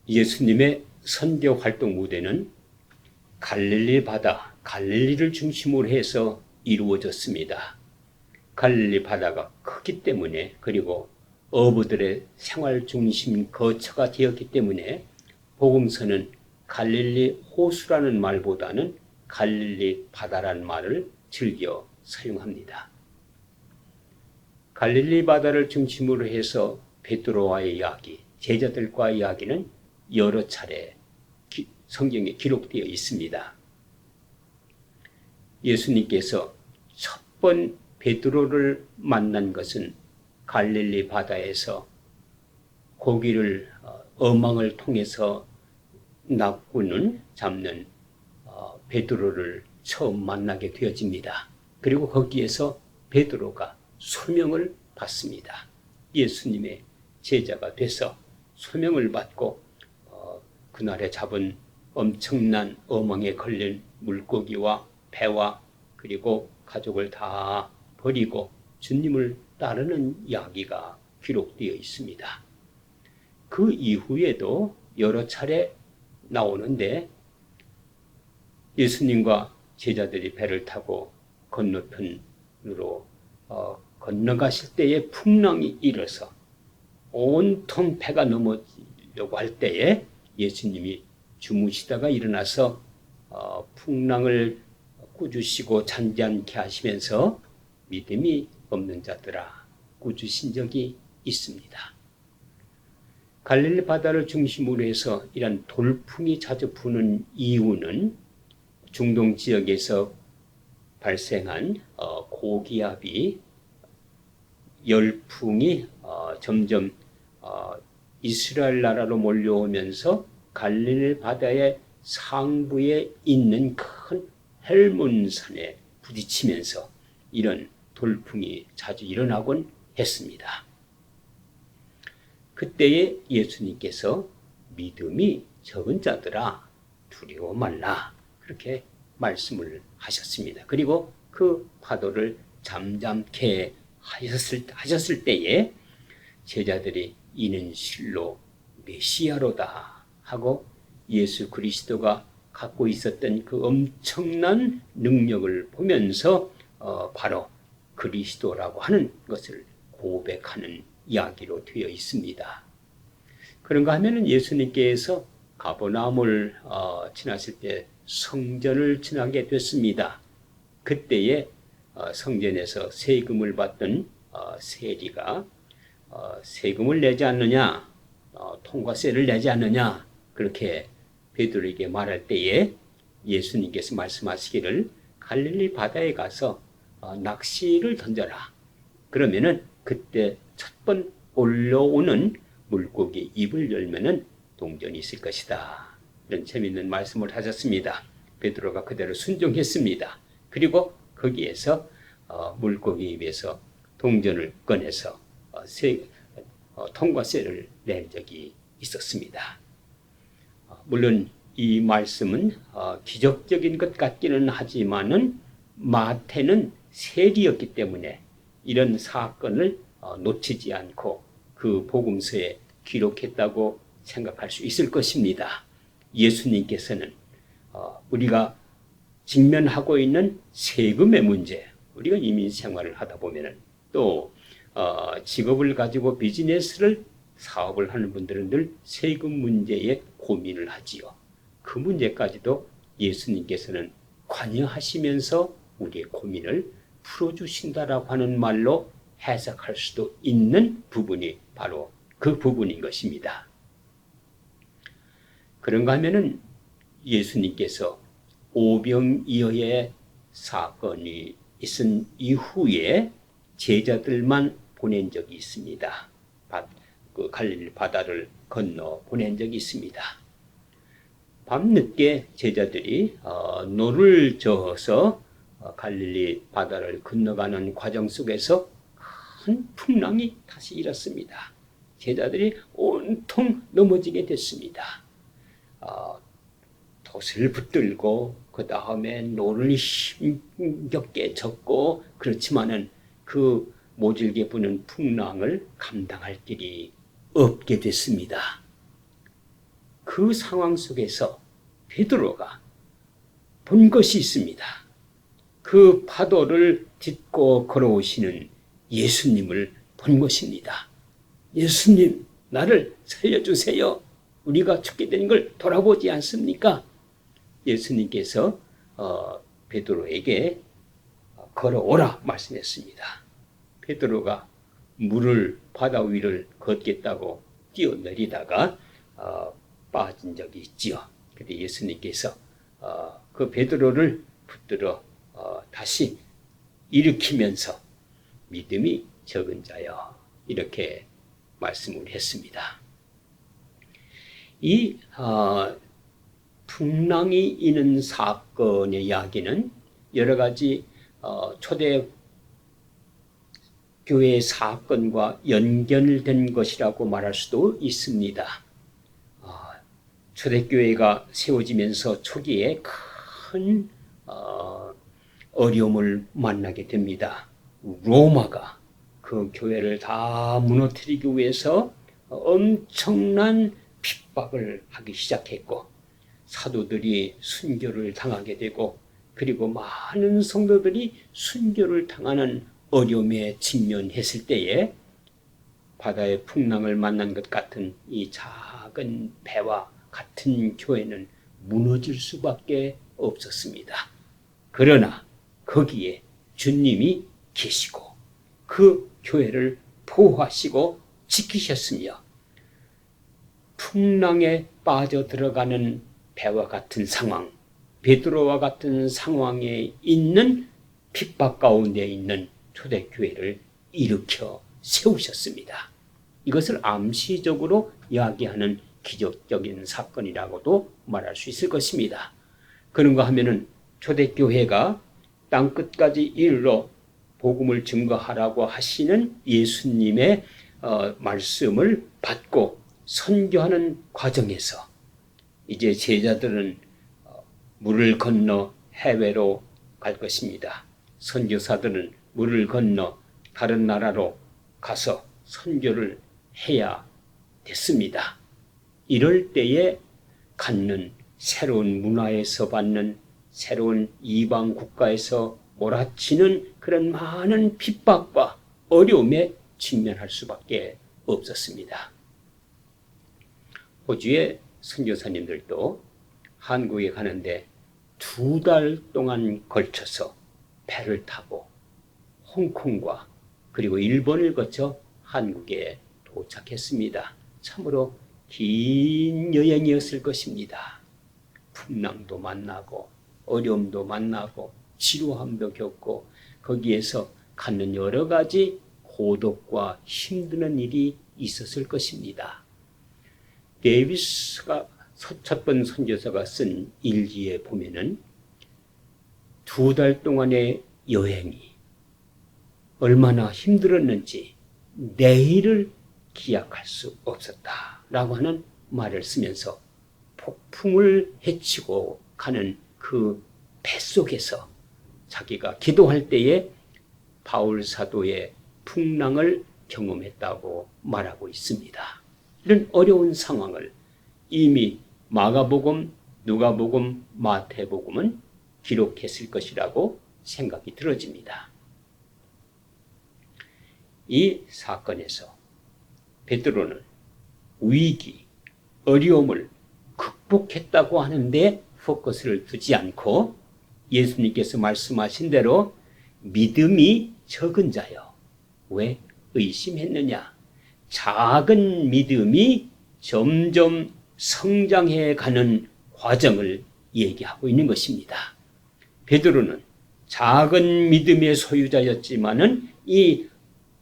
예수님의 선교 활동 무대는 갈릴리 바다, 갈릴리를 중심으로 해서 이루어졌습니다. 갈릴리 바다가 크기 때문에, 그리고 어부들의 생활 중심 거처가 되었기 때문에 복음서는 갈릴리 호수라는 말보다는 갈릴리 바다라는 말을 즐겨 사용합니다. 갈릴리 바다를 중심으로 해서 베드로와의 이야기, 제자들과의 이야기는 여러 차례 성경에 기록되어 있습니다. 예수님께서 첫 번 베드로를 만난 것은 갈릴리 바다에서 고기를 어망을 통해서 납군을 잡는 베드로를 처음 만나게 되어집니다. 그리고 거기에서 베드로가 소명을 받습니다. 예수님의 제자가 돼서 소명을 받고 그날에 잡은 엄청난 어망에 걸린 물고기와 배와 그리고 가족을 다 버리고 주님을 따르는 이야기가 기록되어 있습니다. 그 이후에도 여러 차례 나오는데 예수님과 제자들이 배를 타고 건너편으로 건너가실 때에 풍랑이 일어서 온통 배가 넘어지려고 할 때에 예수님이 주무시다가 일어나서 풍랑을 꾸짖으시고 잔잔케 하시면서 믿음이 없는 자들아 꾸짖으신 적이 있습니다. 갈릴리 바다를 중심으로 해서 이런 돌풍이 자주 부는 이유는 중동 지역에서 발생한 고기압이 열풍이 점점 이스라엘 나라로 몰려오면서 갈릴리 바다의 상부에 있는 큰 헬몬산에 부딪히면서 이런 돌풍이 자주 일어나곤 했습니다. 그때에 예수님께서 믿음이 적은 자들아 두려워 말라 그렇게 말씀을 하셨습니다. 그리고 그 파도를 잠잠케 하셨을 때에 제자들이 이는 실로 메시아로다 하고 예수 그리스도가 갖고 있었던 그 엄청난 능력을 보면서 바로 그리스도라고 하는 것을 고백하는 이야기로 되어 있습니다. 그런가 하면은 예수님께서 가버나움을 지나실 때 성전을 지나게 됐습니다. 그때에 성전에서 세금을 받던 세리가 세금을 내지 않느냐, 통과세를 내지 않느냐 그렇게 베드로에게 말할 때에 예수님께서 말씀하시기를 갈릴리 바다에 가서 낚시를 던져라. 그러면은 그때 첫 번 올라오는 물고기 입을 열면은 동전이 있을 것이다. 이런 재미있는 말씀을 하셨습니다. 베드로가 그대로 순종했습니다. 그리고 거기에서 물고기 입에서 동전을 꺼내서 통과세를 낸 적이 있었습니다. 물론 이 말씀은 기적적인 것 같기는 하지만은 마태는 세리였기 때문에 이런 사건을 놓치지 않고 그 복음서에 기록했다고 생각할 수 있을 것입니다. 예수님께서는 우리가 직면하고 있는 세금의 문제, 우리가 이민 생활을 하다 보면은 또 직업을 가지고 비즈니스를 사업을 하는 분들은 늘 세금 문제에 고민을 하지요. 그 문제까지도 예수님께서는 관여하시면서 우리의 고민을 풀어주신다라고 하는 말로 해석할 수도 있는 부분이 바로 그 부분인 것입니다. 그런가 하면은 예수님께서 오병이어의 사건이 있은 이후에 제자들만 보낸 적이 있습니다. 그 갈릴리 바다를 건너 보낸 적이 있습니다. 밤늦게 제자들이 노를 저어서 갈릴리 바다를 건너가는 과정 속에서 큰 풍랑이 다시 일었습니다. 제자들이 온통 넘어지게 됐습니다. 돛을 붙들고 그 다음에 노를 힘겹게 젓고 그렇지만은 그 모질게 부는 풍랑을 감당할 길이 없게 됐습니다. 그 상황 속에서 베드로가 본 것이 있습니다. 그 파도를 딛고 걸어오시는 예수님을 본 것입니다. 예수님, 나를 살려주세요. 우리가 죽게 된 걸 돌아보지 않습니까? 예수님께서 베드로에게 걸어오라 말씀했습니다. 베드로가 물을 바다 위를 걷겠다고 뛰어내리다가 빠진 적이 있지요. 그런데 예수님께서 그 베드로를 붙들어 다시 일으키면서 믿음이 적은 자여 이렇게 말씀을 했습니다. 이 풍랑이 있는 사건의 이야기는 여러 가지 초대 교회 사건과 연결된 것이라고 말할 수도 있습니다. 초대교회가 세워지면서 초기에 큰 어려움을 만나게 됩니다. 로마가 그 교회를 다 무너뜨리기 위해서 엄청난 핍박을 하기 시작했고 사도들이 순교를 당하게 되고 그리고 많은 성도들이 순교를 당하는 어려움에 직면했을 때에 바다의 풍랑을 만난 것 같은 이 작은 배와 같은 교회는 무너질 수밖에 없었습니다. 그러나 거기에 주님이 계시고 그 교회를 보호하시고 지키셨으며 풍랑에 빠져들어가는 배와 같은 상황, 베드로와 같은 상황에 있는 핍박 가운데 있는 초대교회를 일으켜 세우셨습니다. 이것을 암시적으로 이야기하는 기적적인 사건이라고도 말할 수 있을 것입니다. 그런가 하면은 초대교회가 땅끝까지 이르러 복음을 증거하라고 하시는 예수님의 말씀을 받고 선교하는 과정에서 이제 제자들은 물을 건너 해외로 갈 것입니다. 선교사들은 물을 건너 다른 나라로 가서 선교를 해야 됐습니다. 이럴 때에 갖는 새로운 문화에서 받는 새로운 이방 국가에서 몰아치는 그런 많은 핍박과 어려움에 직면할 수밖에 없었습니다. 호주의 선교사님들도 한국에 가는데 2달 동안 걸쳐서 배를 타고 홍콩과 그리고 일본을 거쳐 한국에 도착했습니다. 참으로 긴 여행이었을 것입니다. 풍랑도 만나고 어려움도 만나고 지루함도 겪고 거기에서 갖는 여러 가지 고독과 힘드는 일이 있었을 것입니다. 데이비스가 첫 번 선교사가 쓴 일기에 보면은 2달 동안의 여행이 얼마나 힘들었는지 내일을 기약할 수 없었다라고 하는 말을 쓰면서 폭풍을 헤치고 가는 그 뱃속에서 자기가 기도할 때에 바울 사도의 풍랑을 경험했다고 말하고 있습니다. 이런 어려운 상황을 이미 마가복음, 누가복음, 마태복음은 기록했을 것이라고 생각이 들어집니다. 이 사건에서 베드로는 위기, 어려움을 극복했다고 하는데 포커스를 두지 않고 예수님께서 말씀하신 대로 믿음이 적은 자여 왜 의심했느냐? 작은 믿음이 점점 성장해 가는 과정을 얘기하고 있는 것입니다. 베드로는 작은 믿음의 소유자였지만은 이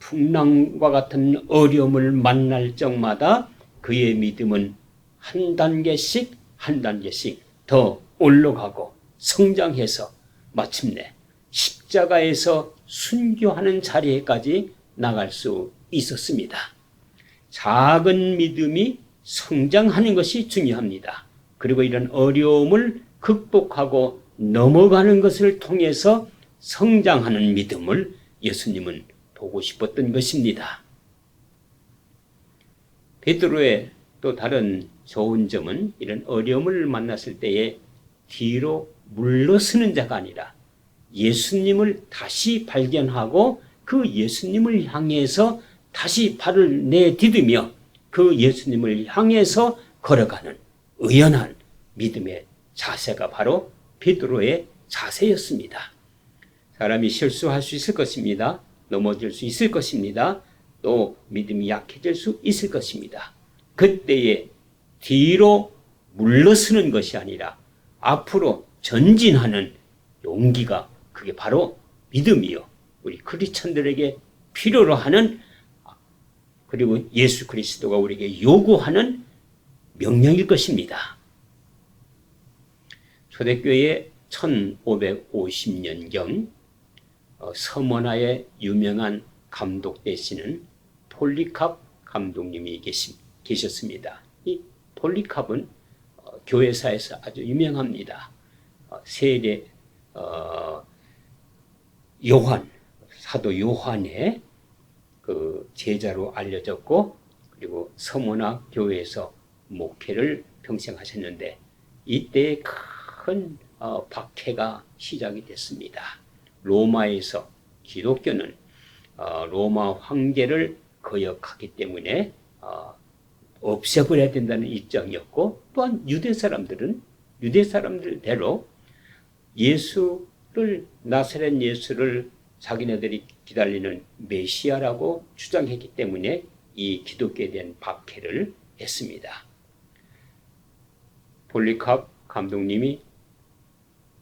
풍랑과 같은 어려움을 만날 적마다 그의 믿음은 한 단계씩 더 올라가고 성장해서 마침내 십자가에서 순교하는 자리에까지 나갈 수 있었습니다. 작은 믿음이 성장하는 것이 중요합니다. 그리고 이런 어려움을 극복하고 넘어가는 것을 통해서 성장하는 믿음을 예수님은 보고 싶었던 것입니다. 베드로의 또 다른 좋은 점은 이런 어려움을 만났을 때에 뒤로 물러서는 자가 아니라 예수님을 다시 발견하고 그 예수님을 향해서 다시 발을 내디디며 그 예수님을 향해서 걸어가는 의연한 믿음의 자세가 바로 베드로의 자세였습니다. 사람이 실수할 수 있을 것입니다. 넘어질 수 있을 것입니다. 또 믿음이 약해질 수 있을 것입니다. 그때에 뒤로 물러서는 것이 아니라 앞으로 전진하는 용기가 그게 바로 믿음이요. 우리 크리스천들에게 필요로 하는 그리고 예수 그리스도가 우리에게 요구하는 명령일 것입니다. 초대교회 1550년경 서머나의 유명한 감독 되시는 폴리캅 감독님이 계셨습니다. 이 폴리캅은 교회사에서 아주 유명합니다. 세례 사도 요한의 그 제자로 알려졌고, 그리고 서머나 교회에서 목회를 평생 하셨는데 이때 큰 박해가 시작이 됐습니다. 로마에서 기독교는 로마 황제를 거역하기 때문에 없애버려야 된다는 입장이었고, 또한 유대 사람들대로 나사렛 예수를 자기네들이 기다리는 메시아라고 주장했기 때문에 이 기독교에 대한 박해를 했습니다. 폴리캅 감독님이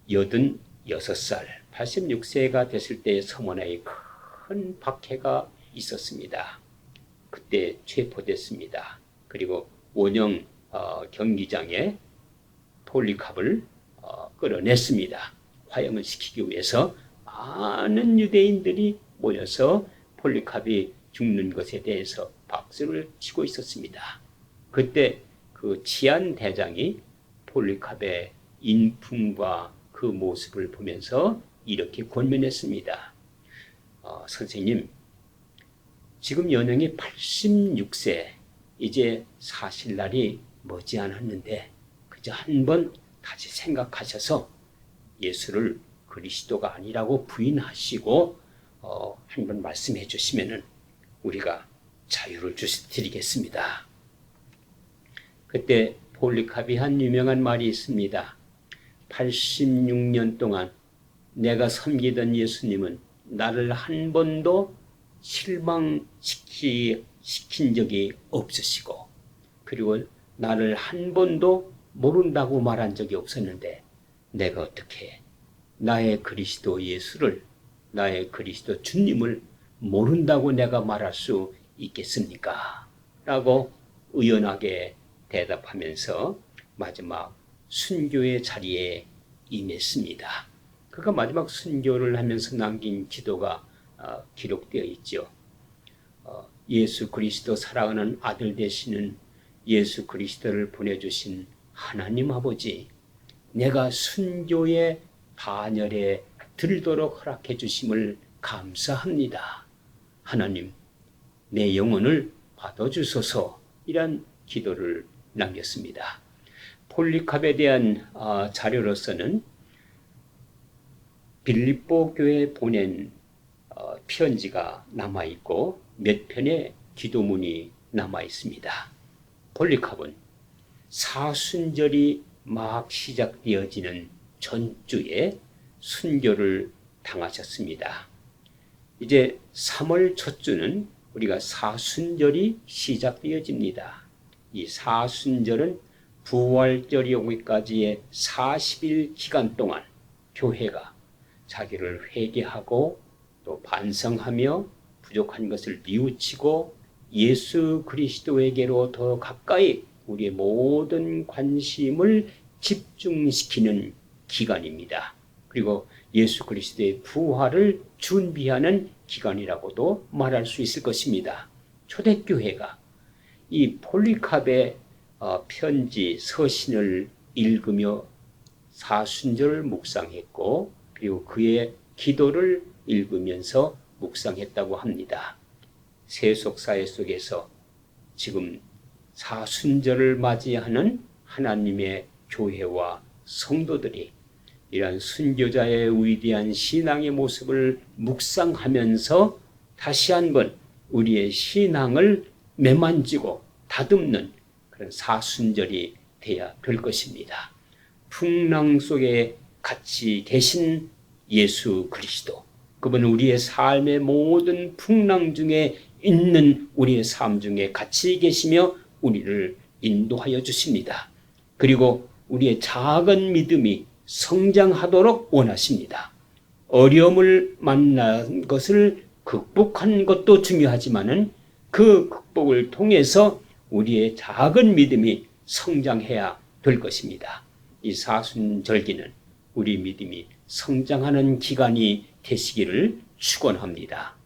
86살, 86세가 됐을 때 서머나에 큰 박해가 있었습니다. 그때 체포됐습니다. 그리고 원형 경기장에 폴리캅을 끌어냈습니다. 화형을 시키기 위해서 많은 유대인들이 모여서 폴리캅이 죽는 것에 대해서 박수를 치고 있었습니다. 그때 그 치안 대장이 폴리캅의 인품과 그 모습을 보면서 이렇게 권면했습니다. 선생님, 지금 연령이 86세, 이제 사실 날이 머지않았는데 그저 한번 다시 생각하셔서 예수를 그리스도가 아니라고 부인하시고 한번 말씀해 주시면은 우리가 자유를 드리겠습니다. 그때 폴리캅이 한 유명한 말이 있습니다. 86년 동안 내가 섬기던 예수님은 나를 한 번도 실망시킨 적이 없으시고, 그리고 나를 한 번도 모른다고 말한 적이 없었는데 내가 어떻게 나의 그리스도 예수를, 나의 그리스도 주님을 모른다고 내가 말할 수 있겠습니까? 라고 의연하게 대답하면서 마지막 순교의 자리에 임했습니다. 그가 마지막 순교를 하면서 남긴 기도가 기록되어 있죠. 예수 그리스도 사랑하는 아들 되시는 예수 그리스도를 보내주신 하나님 아버지, 내가 순교의 반열에 들도록 허락해 주심을 감사합니다. 하나님, 내 영혼을 받아주소서. 이런 기도를 남겼습니다. 폴리캅에 대한 자료로서는 빌립보 교회에 보낸 편지가 남아있고 몇 편의 기도문이 남아있습니다. 폴리캅은 사순절이 막 시작되어지는 전주에 순교를 당하셨습니다. 이제 3월 첫 주는 우리가 사순절이 시작되어집니다. 이 사순절은 부활절이 오기까지의 40일 기간 동안 교회가 자기를 회개하고 또 반성하며 부족한 것을 뉘우치고 예수 그리스도에게로 더 가까이 우리의 모든 관심을 집중시키는 기간입니다. 그리고 예수 그리스도의 부활을 준비하는 기간이라고도 말할 수 있을 것입니다. 초대교회가 이 폴리캅의 편지, 서신을 읽으며 사순절을 묵상했고, 그리고 그의 기도를 읽으면서 묵상했다고 합니다. 세속사회 속에서 지금 사순절을 맞이하는 하나님의 교회와 성도들이 이러한 순교자의 위대한 신앙의 모습을 묵상하면서 다시 한번 우리의 신앙을 매만지고 다듬는 그런 사순절이 되어야 될 것입니다. 풍랑 속에 같이 계신 예수 그리스도, 그분은 우리의 삶의 모든 풍랑 중에 있는 우리의 삶 중에 같이 계시며 우리를 인도하여 주십니다. 그리고 우리의 작은 믿음이 성장하도록 원하십니다. 어려움을 만난 것을 극복한 것도 중요하지만은 그 극복을 통해서 우리의 작은 믿음이 성장해야 될 것입니다. 이 사순절기는 우리 믿음이 성장하는 기간이 되시기를 축원합니다.